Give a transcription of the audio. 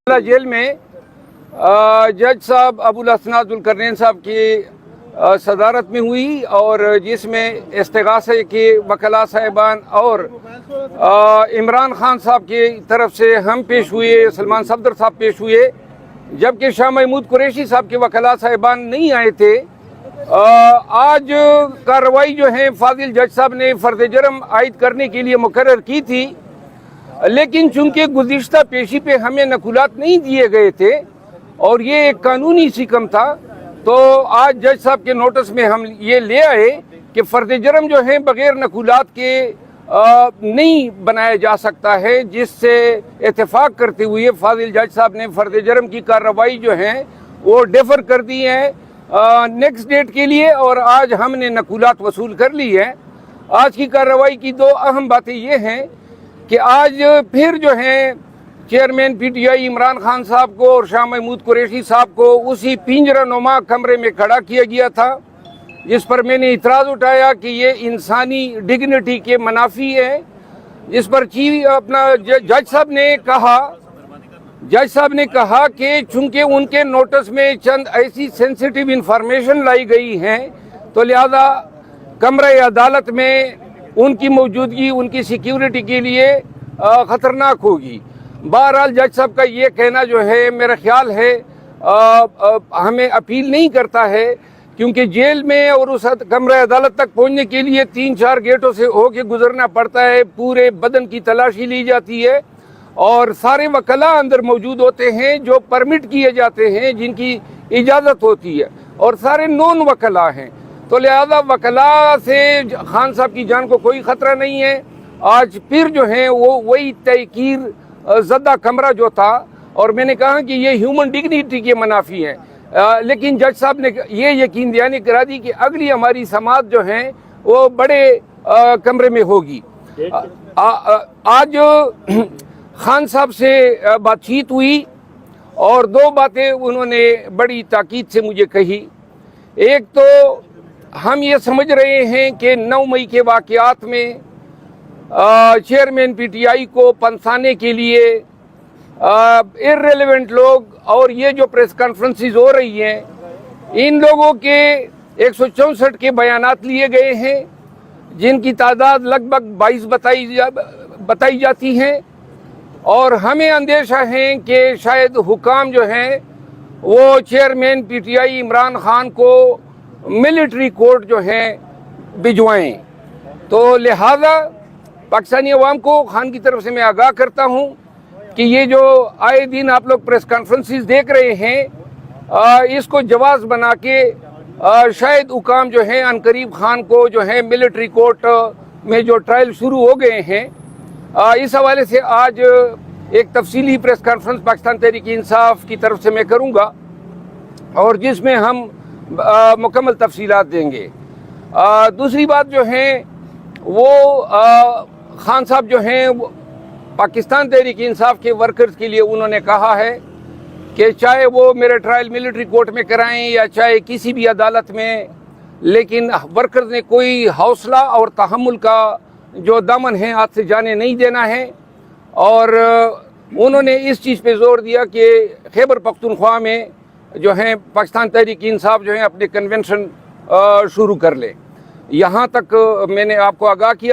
Jail में जज साहब अबुल हसन जुल्करनैन साहब की सदारत में हुई और जिसमें इस्तिगासे के वकला साहिबान और इमरान खान साहब की तरफ से हम पेश हुए, सलमान सफदर साहब पेश हुए, जबकि शाह महमूद कुरैशी साहब के वकला साहिबान नहीं आए थे। आज कार्रवाई जो है फाजिल जज साहब ने फर्द जर्म आयद करने के लिए मुकर्रर की थी, लेकिन चूंकि गुज़िश्ता पेशी पे हमें नकुलात नहीं दिए गए थे और ये एक कानूनी सिकम था, तो आज जज साहब के नोटिस में हम ये ले आए कि फर्द जर्म जो है बग़ैर नकुलात के नहीं बनाया जा सकता है, जिससे इत्तेफाक करते हुए फाजिल जज साहब ने फर्द जर्म की कार्रवाई जो है वो डेफर कर दी है नेक्स्ट डेट के लिए, और आज हमने नकुलात वसूल कर ली है। आज की कार्रवाई की दो अहम बातें ये हैं कि आज फिर जो है चेयरमैन पीटीआई इमरान खान साहब को और शाह महमूद कुरैशी साहब को उसी पिंजरा नुमा कमरे में खड़ा किया गया था, जिस पर मैंने इतराज़ उठाया कि ये इंसानी डिग्निटी के मुनाफी है। जिस पर जज साहब ने कहा कि चूंकि उनके नोटिस में चंद ऐसी सेंसिटिव इंफॉर्मेशन लाई गई हैं, तो लिहाजा कमरे अदालत में उनकी मौजूदगी उनकी सिक्योरिटी के लिए ख़तरनाक होगी। बहरहाल जज साहब का ये कहना जो है मेरा ख्याल है हमें अपील नहीं करता है, क्योंकि जेल में और उस कमरे अदालत तक पहुंचने के लिए 3-4 गेटों से होके गुजरना पड़ता है, पूरे बदन की तलाशी ली जाती है और सारे वकला अंदर मौजूद होते हैं जो परमिट किए जाते हैं, जिनकी इजाज़त होती है, और सारे नॉन वकला हैं। तो लिहाजा वकला से खान साहब की जान को कोई ख़तरा नहीं है। आज फिर जो है वो वही तहकीर ज़दा कमरा जो था, और मैंने कहा कि ये ह्यूमन डिग्निटी के मुनाफी है, लेकिन जज साहब ने ये यकीन दहानी करा दी कि अगली हमारी समाअत जो है वो बड़े कमरे में होगी। आज खान साहब से बातचीत हुई और दो बातें उन्होंने बड़ी ताकीद से मुझे कही। एक तो हम ये समझ रहे हैं कि 9 मई के वाक़यात में चेयरमैन पीटीआई को पंसाने के लिए इर्रेलेवेंट लोग और ये जो प्रेस कॉन्फ्रेंसेस हो रही हैं, इन लोगों के 164 के बयानात लिए गए हैं, जिनकी तादाद लगभग 22 बताई जाती हैं, और हमें अंदेशा है कि शायद हुकाम जो हैं वो चेयरमैन पीटीआई इमरान खान को मिलिट्री कोर्ट जो है भिजवाएं। तो लिहाजा पाकिस्तानी अवाम को खान की तरफ से मैं आगाह करता हूं कि ये जो आए दिन आप लोग प्रेस कॉन्फ्रेंसेस देख रहे हैं, इसको जवाज़ बना के शायद हुकाम जो है अनकरीब खान को जो है मिलिट्री कोर्ट में जो ट्रायल शुरू हो गए हैं, इस हवाले से आज एक तफसीली प्रेस कॉन्फ्रेंस पाकिस्तान तहरीक इंसाफ की तरफ से मैं करूँगा, और जिसमें हम मुकम्मल तफसीलात देंगे। दूसरी बात जो है वो खान साहब जो हैं पाकिस्तान तहरीक इंसाफ के वर्कर्स के लिए उन्होंने कहा है कि चाहे वो मेरे ट्रायल मिलिट्री कोर्ट में कराएं या चाहे किसी भी अदालत में, लेकिन वर्कर्स ने कोई हौसला और तहम्मुल का जो दामन है हाथ से जाने नहीं देना है। और उन्होंने इस चीज़ पे जोर दिया कि खैबर पख्तूनख्वा में जो है पाकिस्तान तहरीक इंसाफ जो है अपने कन्वेंशन शुरू कर ले। यहाँ तक मैंने आपको आगाह किया।